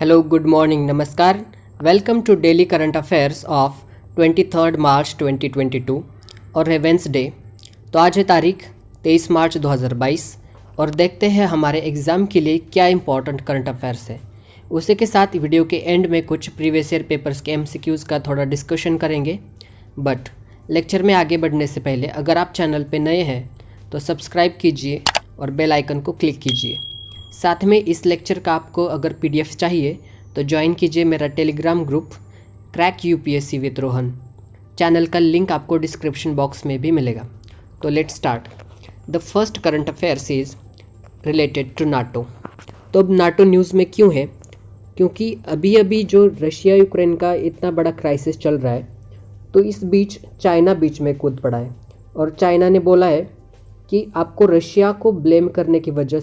Hello good morning नमस्कार। Welcome to daily current affairs of 23 March 2022 और है Wednesday. तो आज है तारीख 23 मार्च 2022 और देखते हैं हमारे एग्ज़ाम के लिए क्या इंपॉर्टेंट करंट अफेयर्स है। उसी के साथ वीडियो के एंड में कुछ प्रीवियस ईयर पेपर्स के एमसीक्यूज़ का थोड़ा डिस्कशन करेंगे। बट लेक्चर में आगे बढ़ने से पहले अगर आप चैनल पे नए हैं तो सब्सक्राइब कीजिए और बेल आइकन को क्लिक कीजिए। साथ में इस लेक्चर का आपको अगर पीडीएफ चाहिए तो ज्वाइन कीजिए मेरा Telegram group crack UPSC with Rohan. Channel का लिंक आपको डिस्क्रिप्शन बॉक्स में भी मिलेगा। तो let's start. The first current affairs is related to NATO. तो अब नाटो न्यूज़ में क्यों है? क्योंकि अभी अभी जो रशिया यूक्रेन का इतना बड़ा क्राइसिस चल रहा है, तो इस बीच चाइना बीच में कूद पड़ा है और चाइना ने बोला है कि आपको रशिया को ब्लेम करने की वजह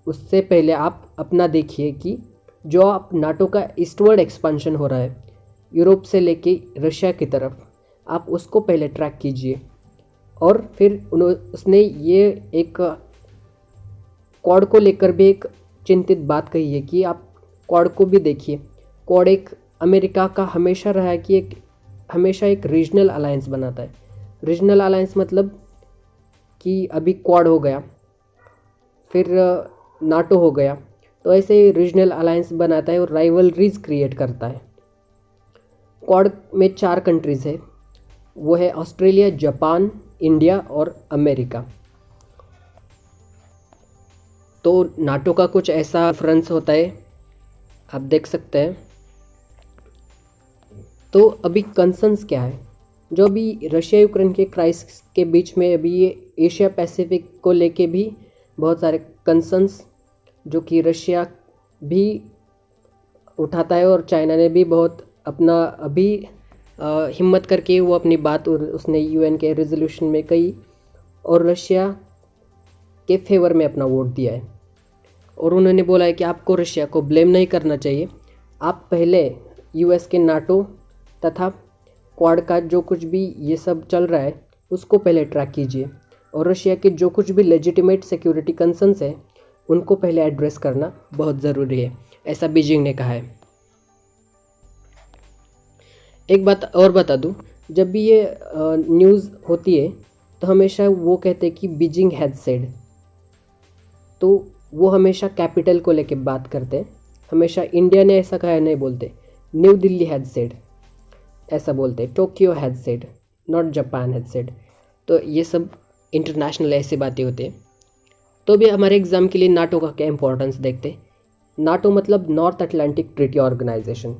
उससे पहले आप अपना देखिए कि जो आप नाटो का ईस्टवर्ड एक्सपेंशन हो रहा है यूरोप से लेके रशिया की तरफ, आप उसको पहले ट्रैक कीजिए। और फिर उसने ये एक क्वाड को लेकर भी एक चिंतित बात कही है कि आप क्वाड को भी देखिए। क्वाड एक अमेरिका का हमेशा रहा है कि हमेशा एक रीजनल अलायंस बनाता है। रीजनल अलायंस मतलब कि अभी क्वाड हो गया, फिर नाटो हो गया, तो ऐसे रीजनल अलायंस बनाता है और राइवलरीज क्रिएट करता है। क्वाड में 4 कंट्रीज़ है, वो है ऑस्ट्रेलिया, जापान, इंडिया और अमेरिका। तो नाटो का कुछ ऐसा रेफरेंस होता है, आप देख सकते हैं। तो अभी कंसर्न्स क्या है? जो अभी रशिया यूक्रेन के क्राइसिस के बीच में अभी ये एशिया पैसिफिक को लेके भी बहुत सारे कंसर्न्स जो कि रशिया भी उठाता है और चाइना ने भी बहुत अपना अभी हिम्मत करके वो अपनी बात उसने यूएन के रेजोल्यूशन में कही और रशिया के फेवर में अपना वोट दिया है। और उन्होंने बोला है कि आपको रशिया को ब्लेम नहीं करना चाहिए, आप पहले यूएस के नाटो तथा क्वाड का जो कुछ भी ये सब चल रहा है उसको पहले ट्रैक कीजिए और रशिया के जो कुछ भी लेजिटिमेट सिक्योरिटी कंसर्न्स है उनको पहले एड्रेस करना बहुत ज़रूरी है, ऐसा बीजिंग ने कहा है। एक बात और बता दूं, जब भी ये न्यूज़ होती है तो हमेशा वो कहते हैं कि बीजिंग हैज सेड, तो वो हमेशा कैपिटल को लेके बात करते हैं। हमेशा इंडिया ने ऐसा कहा नहीं बोलते, न्यू दिल्ली हैज सेड ऐसा बोलते, Tokyo has said, not Japan has said. तो ये सब इंटरनेशनल ऐसी बातें होती हैं। तो भी हमारे एग्ज़ाम के लिए नाटो का क्या इंपॉर्टेंस देखते। नाटो मतलब नॉर्थ अटलांटिक ट्रीटी ऑर्गेनाइजेशन,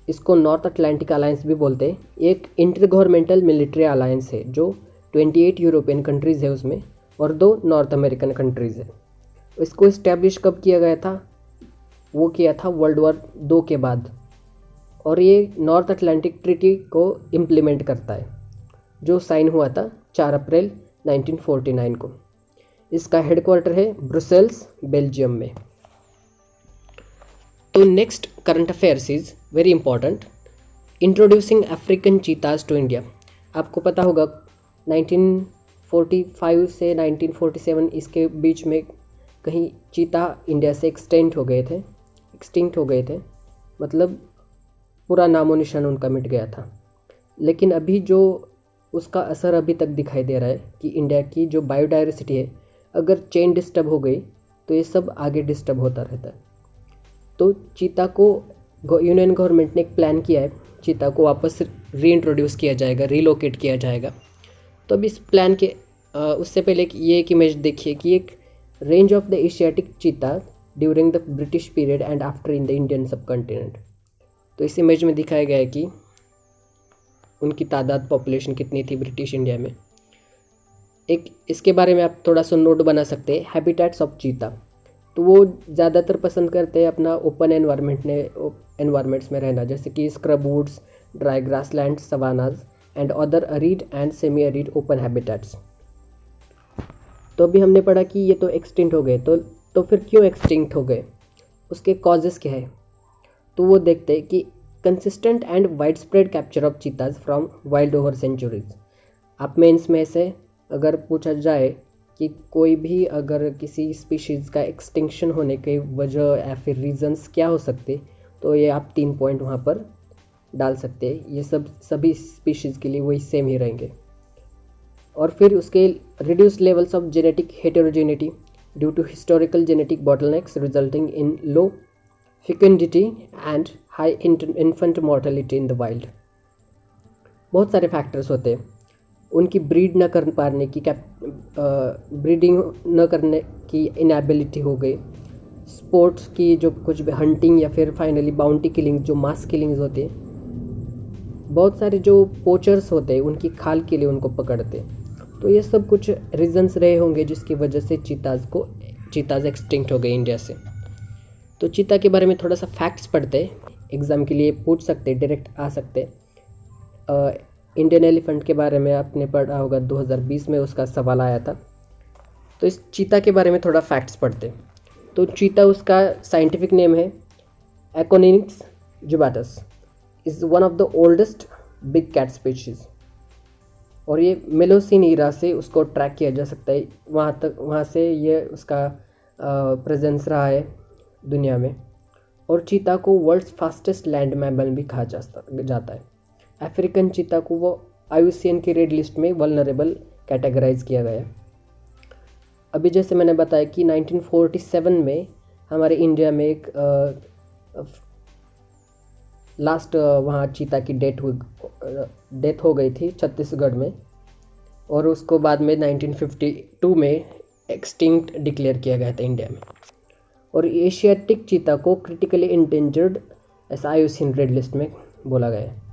इसको नॉर्थ अटलांटिक अलायंस भी बोलते हैं। एक इंटर गवर्नमेंटल मिलिट्री अलायंस है जो 28 यूरोपियन कंट्रीज़ है उसमें और 2 नॉर्थ अमेरिकन कंट्रीज़ है। इसको इस्टेब्लिश कब किया गया था? वो किया था वर्ल्ड वॉर 2 के बाद। और ये नॉर्थ अटलांटिक ट्रीटी को इम्प्लीमेंट करता है जो साइन हुआ था 4 अप्रैल 1949 को। इसका हेडक्वार्टर है ब्रुसेल्स, बेल्जियम में। तो next current affairs is very important, introducing African cheetahs to India. आपको पता होगा 1945 से 1947 इसके बीच में कहीं चीता इंडिया से एक्सटिंक्ट हो गए थे, मतलब पूरा नामो निशान उनका मिट गया था। लेकिन अभी जो उसका असर अभी तक दिखाई दे रहा है कि इंडिया की जो बायोडायवर्सिटी है, अगर चेन डिस्टर्ब हो गई तो ये सब आगे डिस्टर्ब होता रहता है। तो चीता को यूनियन गवर्नमेंट ने एक प्लान किया है, चीता को वापस रीइंट्रोड्यूस किया जाएगा, रीलोकेट किया जाएगा। तो अब इस प्लान के उससे पहले ये एक इमेज देखिए कि एक range of the Asiatic cheetah during the British period and after in the Indian सब कॉन्टिनेंट। तो इस इमेज में दिखाया गया है कि उनकी तादाद, पॉपुलेशन कितनी थी ब्रिटिश इंडिया में। एक इसके बारे में आप थोड़ा सा नोट बना सकते हैं, हैबिटेट्स ऑफ चीता। तो वो ज़्यादातर पसंद करते हैं अपना ओपन एनवायरनमेंट्स में रहना, जैसे कि scrub woods, dry grassland, savannas and other arid and semi arid open habitats. तो अभी हमने पढ़ा कि ये तो एक्सटिंक्ट हो गए, तो फिर क्यों एक्सटिंक्ट हो गए, उसके कॉजेज़ क्या है? तो वो देखते हैं कि consistent and wide spread capture of cheetahs from wild over centuries. आप मेंस में से अगर पूछा जाए कि कोई भी अगर किसी स्पीशीज़ का एक्सटिंक्शन होने की वजह या फिर रीजंस क्या हो सकते, तो ये आप 3 पॉइंट वहाँ पर डाल सकते हैं। ये सभी स्पीशीज़ के लिए वही सेम ही रहेंगे। और फिर उसके reduce levels of genetic heterogeneity due to historical genetic bottlenecks resulting in low fecundity and high infant mortality in the wild. बहुत सारे फैक्टर्स होते हैं। उनकी ब्रीड न कर पाने की ब्रीडिंग न करने की इनएबिलिटी हो गई, स्पोर्ट्स की जो कुछ भी हंटिंग या फिर फाइनली बाउंटी किलिंग जो मास किलिंग्स होते हैं, बहुत सारे जो पोचर्स होते हैं उनकी खाल के लिए उनको पकड़ते हैं। तो ये सब कुछ रीजंस रहे होंगे जिसकी वजह से चीताज़ एक्सटिंक्ट हो गए इंडिया से। तो चीता के बारे में थोड़ा सा फैक्ट्स पढ़ते हैं, एग्ज़ाम के लिए पूछ सकते, डायरेक्ट आ सकते। इंडियन एलिफेंट के बारे में आपने पढ़ा होगा, 2020 में उसका सवाल आया था। तो इस चीता के बारे में थोड़ा फैक्ट्स पढ़ते। तो चीता, उसका साइंटिफिक नेम है Acinonyx jubatus, is one of the oldest big cat species. और ये मेलोसिन ईरा से उसको ट्रैक किया जा सकता है, वहाँ से ये उसका प्रेजेंस रहा है दुनिया में। और चीता को वर्ल्ड्स फास्टेस्ट लैंड मैमल भी कहा जाता है। अफ्रीकन चीता को वो IUCN की रेड लिस्ट में वल्नरेबल कैटेगराइज किया गया है। अभी जैसे मैंने बताया कि 1947 में हमारे इंडिया में एक लास्ट वहाँ चीता की डेथ हो गई थी छत्तीसगढ़ में, और उसको बाद में 1952 में एक्सटिंक्ट डिक्लेयर किया गया था इंडिया में। और एशियाटिक चीता को क्रिटिकली इंडेंजर्ड ऐसा IUCN रेड लिस्ट में बोला गया है।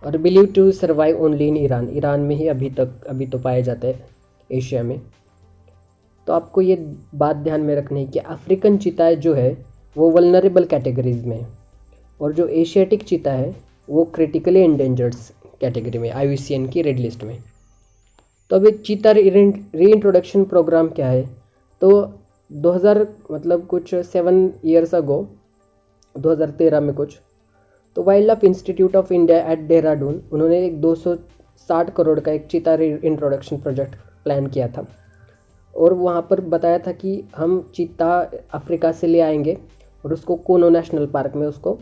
और believe to survive only in Iran में ही अभी तो पाए जाते हैं एशिया में। तो आपको ये बात ध्यान में रखनी है कि अफ्रीकन चीता जो है वो वल्नरेबल कैटेगरीज में है, और जो एशियाटिक चीता है वो क्रिटिकली इंडेंजर्ड कैटेगरी में, IUCN की रेड लिस्ट में। तो अभी चीता रीइंट्रोडक्शन प्रोग्राम क्या है, तो 2000 मतलब कुछ 7 ईयर्स अगो 2013 में कुछ, तो wild life institute of India at Dehradun, उन्होंने एक 260 करोड़ का एक चीता रीइंट्रोडक्शन प्रोजेक्ट प्लान किया था। और वहाँ पर बताया था कि हम चीता अफ्रीका से ले आएंगे और उसको कोनो नेशनल पार्क में उसको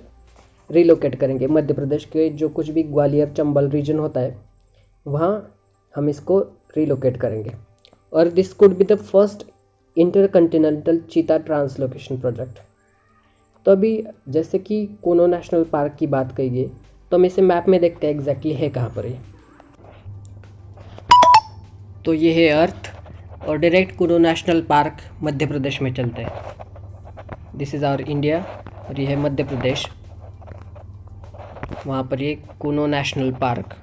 रिलोकेट करेंगे। मध्य प्रदेश के जो कुछ भी ग्वालियर चंबल रीजन होता है वहाँ हम इसको रिलोकेट करेंगे। और this could be the first intercontinental cheetah translocation project. तो अभी जैसे कि कोनो नेशनल पार्क की बात कही गई, तो हम इसे मैप में देखते हैं एग्जैक्टली है कहाँ पर ये। तो ये है अर्थ, और डायरेक्ट कोनो नेशनल पार्क मध्य प्रदेश में चलते हैं। दिस इज़ आवर इंडिया, और ये है मध्य प्रदेश, वहाँ पर ये कोनो नेशनल पार्क।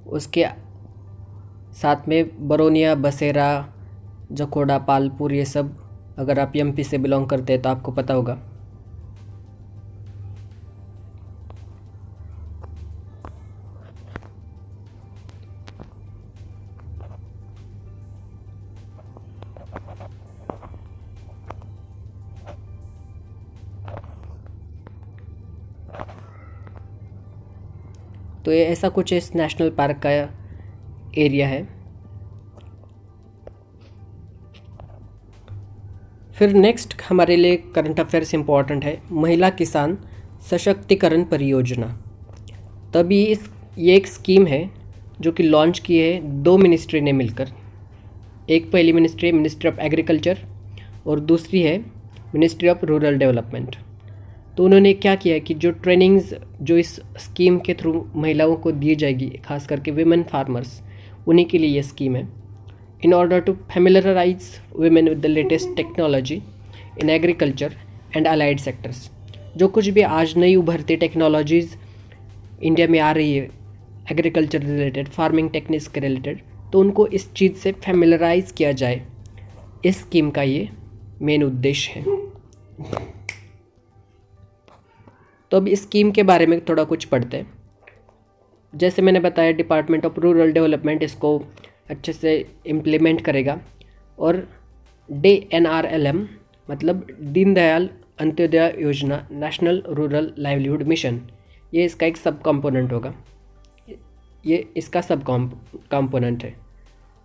उसके साथ में बरोनिया, बसेरा, जखोड़ा, पालपुर, ये सब अगर आप MP से बिलोंग करते हैं तो आपको पता होगा। तो ये ऐसा कुछ इस नेशनल पार्क का एरिया है। फिर नेक्स्ट हमारे लिए करंट अफेयर्स इम्पॉर्टेंट है, महिला किसान सशक्तिकरण परियोजना। तभी ये एक स्कीम है जो कि लॉन्च की है 2 मिनिस्ट्री ने मिलकर। एक पहली मिनिस्ट्री है मिनिस्ट्री ऑफ एग्रीकल्चर, और दूसरी है मिनिस्ट्री ऑफ रूरल डेवलपमेंट। तो उन्होंने क्या किया कि जो ट्रेनिंग्स जो इस स्कीम के थ्रू महिलाओं को दी जाएगी, खास करके विमेन फार्मर्स, उन्हीं के लिए ये स्कीम है। In order to familiarize women with the latest technology in agriculture and allied sectors, जो कुछ भी आज नई उभरती टेक्नोलॉजीज़ इंडिया में आ रही है एग्रीकल्चर रिलेटेड, फार्मिंग टेक्निक्स के रिलेटेड, तो उनको इस चीज़ से फैमिलराइज किया जाए, इस स्कीम का ये मेन उद्देश्य है। तो अब इस स्कीम के बारे में थोड़ा कुछ पढ़ते हैं। जैसे मैंने बताया, डिपार्टमेंट ऑफ रूरल डेवलपमेंट इसको अच्छे से इम्प्लीमेंट करेगा, और DNRLM मतलब दीनदयाल अंत्योदय योजना, नेशनल रूरल लाइवलीहुड मिशन, ये इसका एक सब कंपोनेंट होगा। ये इसका सब कंपोनेंट है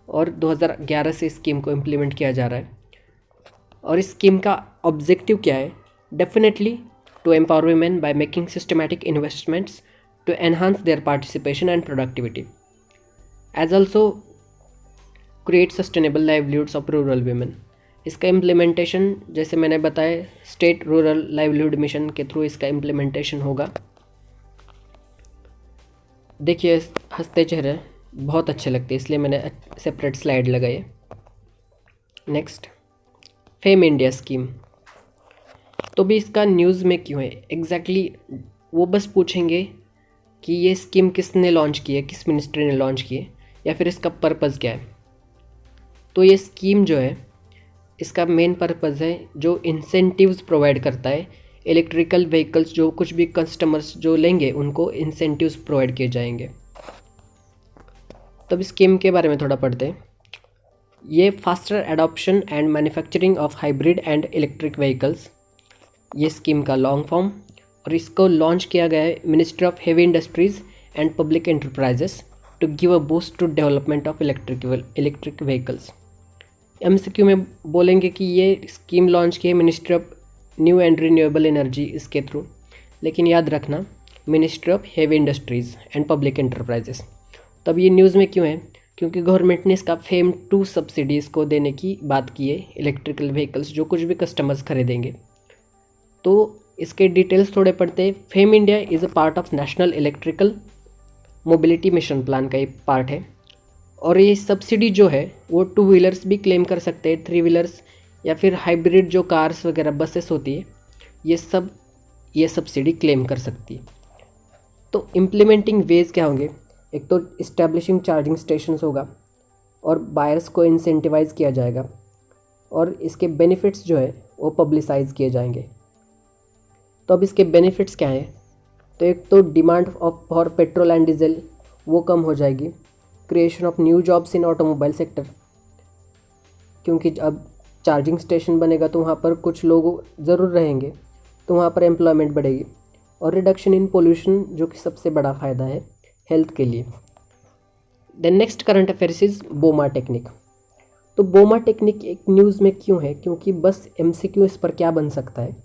और 2011 से स्कीम को इम्प्लीमेंट किया जा रहा है। और इस स्कीम का ऑब्जेक्टिव क्या है? Definitely to empower women by making systematic investments to enhance their participation and productivity, as also create sustainable livelihoods of rural women. इसका इम्प्लीमेंटेशन जैसे मैंने बताया स्टेट रूरल लाइवलीहुड मिशन के थ्रू इसका इम्प्लीमेंटेशन होगा। देखिए हंसते चेहरे बहुत अच्छे लगते हैं, इसलिए मैंने सेपरेट स्लाइड लगाई है। Next, fame India scheme. तो भी इसका न्यूज़ में क्यों है एग्जैक्टली वो बस पूछेंगे कि ये स्कीम किसने लॉन्च की है, किस मिनिस्ट्री ने लॉन्च की है, या फिर इसका पर्पज़ क्या है। तो ये स्कीम जो है इसका मेन पर्पज़ है जो इंसेंटिव्स प्रोवाइड करता है इलेक्ट्रिकल व्हीकल्स, जो कुछ भी कस्टमर्स जो लेंगे उनको इंसेंटिव्स प्रोवाइड किए जाएंगे। तब स्कीम के बारे में थोड़ा पढ़ते हैं। ये faster adoption and manufacturing of hybrid and electric vehicles, ये स्कीम का लॉन्ग फॉर्म, और इसको लॉन्च किया गया है ministry of heavy industries and public enterprises to give a boost to development of electric vehicles. MCQ में बोलेंगे कि ये स्कीम लॉन्च की है ministry of new and renewable energy इसके थ्रू, लेकिन याद रखना ministry of heavy industries and public enterprises. तब ये न्यूज़ में क्यों है? क्योंकि गवर्नमेंट ने इसका फेम 2 सब्सिडीज़ को देने की बात की है इलेक्ट्रिकल व्हीकल्स जो कुछ भी कस्टमर्स खरीदेंगे। तो इसके डिटेल्स थोड़े पढ़ते हैं। Fame India is a part of national electrical mobility mission plan का एक पार्ट है, और ये सब्सिडी जो है वो 2 व्हीलर्स भी क्लेम कर सकते हैं, 3 व्हीलर्स या फिर हाइब्रिड जो कार्स वगैरह बसेस होती है ये सब ये सब्सिडी क्लेम कर सकती है। तो इम्प्लीमेंटिंग वेज क्या होंगे? एक तो इस्टेब्लिशिंग चार्जिंग स्टेशंस होगा और बायर्स को इंसेंटिवाइज किया जाएगा, और इसके बेनिफिट्स जो है वो पब्लिसाइज किए जाएंगे। तो अब इसके बेनिफिट्स क्या हैं? तो एक तो demand for petrol and diesel वो कम हो जाएगी, creation of new jobs in automobile sector, क्योंकि अब चार्जिंग स्टेशन बनेगा तो वहाँ पर कुछ लोग ज़रूर रहेंगे, तो वहाँ पर एम्प्लॉयमेंट बढ़ेगी, और रिडक्शन इन पोल्यूशन जो कि सबसे बड़ा फ़ायदा है हेल्थ के लिए। Then next current affairs is boma technique. तो बोमा टेक्निक एक न्यूज़ में क्यों है? क्योंकि बस एमसीक्यू इस पर क्या बन सकता है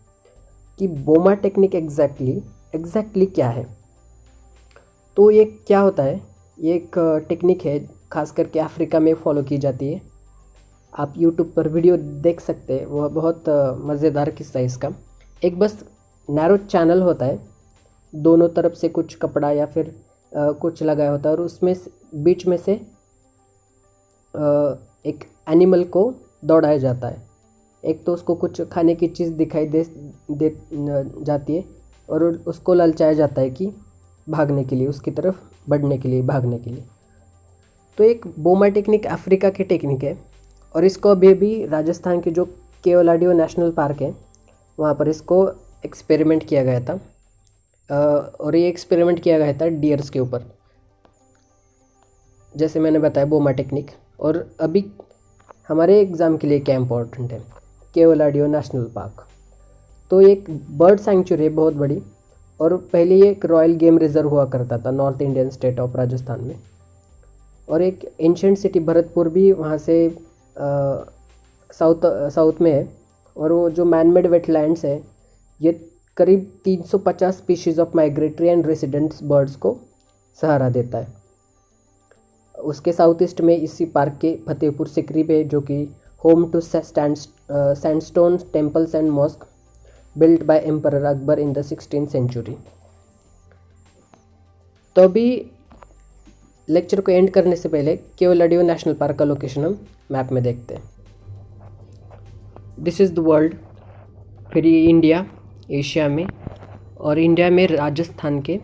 कि बोमा टेक्निक एग्जैक्टली क्या है। तो ये क्या होता है? ये एक टेक्निक है खास करके अफ्रीका में फॉलो की जाती है। आप यूट्यूब पर वीडियो देख सकते हैं, वह बहुत मज़ेदार किस्सा है इसका। एक बस नैरो चैनल होता है, दोनों तरफ से कुछ कपड़ा या फिर कुछ लगाया होता है, और उसमें बीच में से एक एनिमल को दौड़ाया जाता है। एक तो उसको कुछ खाने की चीज़ दिखाई दे जाती है और उसको ललचाया जाता है कि भागने के लिए, उसकी तरफ बढ़ने के लिए, भागने के लिए। तो एक बोमा टेक्निक अफ्रीका की टेक्निक है, और इसको अभी भी राजस्थान के जो केवलाडियो नेशनल पार्क है वहाँ पर इसको एक्सपेरिमेंट किया गया था, और ये एक्सपेरिमेंट किया गया था डियर्स के ऊपर, जैसे मैंने बताया बोमा टेक्निक। और अभी हमारे एग्ज़ाम के लिए क्या इम्पोर्टेंट है, केवलाडियो नेशनल पार्क। तो एक बर्ड सेंचुरी है बहुत बड़ी, और पहले ये एक रॉयल गेम रिजर्व हुआ करता था north Indian state of Rajasthan में, और एक एंशिएंट सिटी भरतपुर भी वहाँ से साउथ में है। और वो जो मैनमेड वेटलैंड्स है ये करीब 350 species of migratory and residents birds को सहारा देता है। उसके साउथ ईस्ट में इसी पार्क के फतेहपुर सिकरी पे, जो कि home to sandstone temples and mosque built by emperor Akbar in the 16th century. तो अभी लेक्चर को एंड करने से पहले केवलाडियो नेशनल पार्क का लोकेशन हम मैप में देखते हैं। दिस इज़ द वर्ल्ड, फिर ये इंडिया एशिया में, और इंडिया में राजस्थान के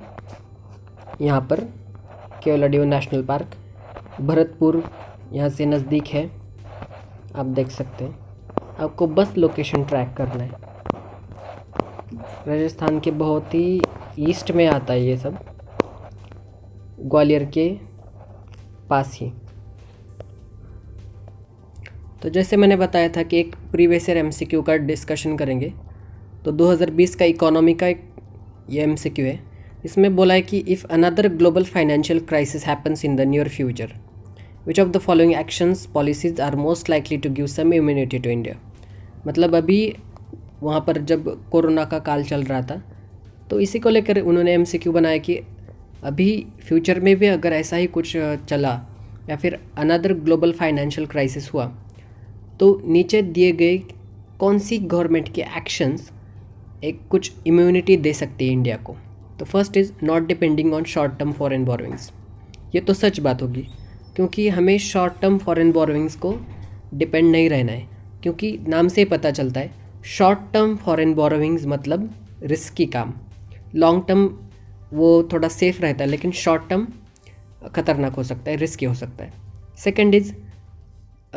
यहाँ पर केवलाडियो नेशनल पार्क, भरतपुर यहाँ से नज़दीक है, आप देख सकते हैं। आपको बस लोकेशन ट्रैक करना है। राजस्थान के बहुत ही ईस्ट में आता है ये सब, ग्वालियर के पास ही। तो जैसे मैंने बताया था कि एक प्रीवियस ईयर एमसीक्यू का डिस्कशन करेंगे, तो 2020 का इकोनॉमी का एक ये एमसीक्यू है। इसमें बोला है कि if another global financial crisis happens in the near future, which of the following actions policies are most likely to give some immunity to India. मतलब अभी वहाँ पर जब कोरोना का काल चल रहा था तो इसी को लेकर उन्होंने MCQ बनाया कि अभी फ्यूचर में भी अगर ऐसा ही कुछ चला या फिर अनदर ग्लोबल फाइनेंशियल क्राइसिस हुआ तो नीचे दिए गए कौन सी गवर्नमेंट के एक्शंस एक कुछ इम्यूनिटी दे सकती है इंडिया को। तो first is not depending on short term foreign borrowings. ये तो सच बात होगी क्योंकि हमें शॉर्ट टर्म फॉरेन बोरोइंग्स को डिपेंड नहीं रहना है, क्योंकि नाम से ही पता चलता है शॉर्ट टर्म फॉरेन बोरोइंग्स मतलब रिस्की काम। लॉन्ग टर्म वो थोड़ा सेफ रहता है, लेकिन शॉर्ट टर्म ख़तरनाक हो सकता है, रिस्की हो सकता है। सेकंड इज़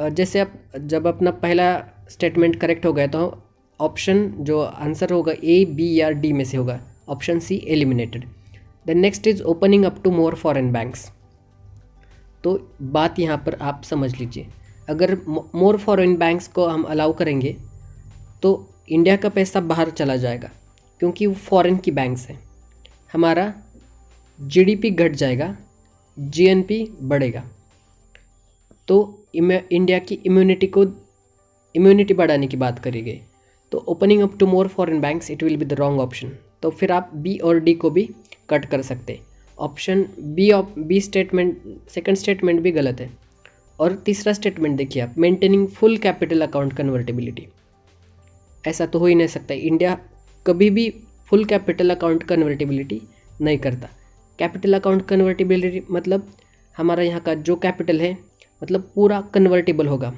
जैसे आप जब अपना पहला स्टेटमेंट करेक्ट हो गया तो ऑप्शन जो आंसर होगा A, B या D में से होगा, option C eliminated. Then next is opening up to more foreign banks. तो बात यहाँ पर आप समझ लीजिए, अगर मोर फॉरेन बैंक्स को हम अलाउ करेंगे तो इंडिया का पैसा बाहर चला जाएगा क्योंकि वो फॉरेन की बैंक्स हैं। हमारा GDP घट जाएगा, GNP बढ़ेगा। तो इंडिया की इम्यूनिटी बढ़ाने की बात करी गई, तो opening up to more foreign banks it will be the wrong option. तो फिर आप B और D को भी कट कर सकते। Option B statement, second statement भी गलत है। और तीसरा स्टेटमेंट देखिए आप, maintaining full capital account convertibility, ऐसा तो हो ही नहीं सकता। इंडिया कभी भी फुल कैपिटल अकाउंट कन्वर्टिबिलिटी नहीं करता। कैपिटल अकाउंट कन्वर्टिबिलिटी मतलब हमारा यहाँ का जो कैपिटल है मतलब पूरा कन्वर्टिबल होगा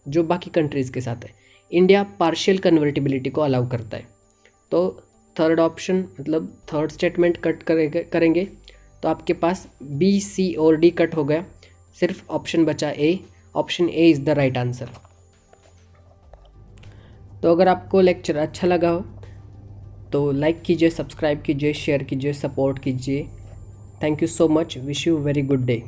जो बाकी कंट्रीज़ के साथ है। इंडिया पार्शियल कन्वर्टिबिलिटी को अलाउ करता है। तो थर्ड ऑप्शन मतलब थर्ड स्टेटमेंट कट करेंगे तो आपके पास B, C और D कट हो गया, सिर्फ ऑप्शन बचा A। Option A is the right answer. तो अगर आपको लेक्चर अच्छा लगा हो तो लाइक कीजिए, सब्सक्राइब कीजिए, शेयर कीजिए, सपोर्ट कीजिए। Thank you so much. Wish you very good day.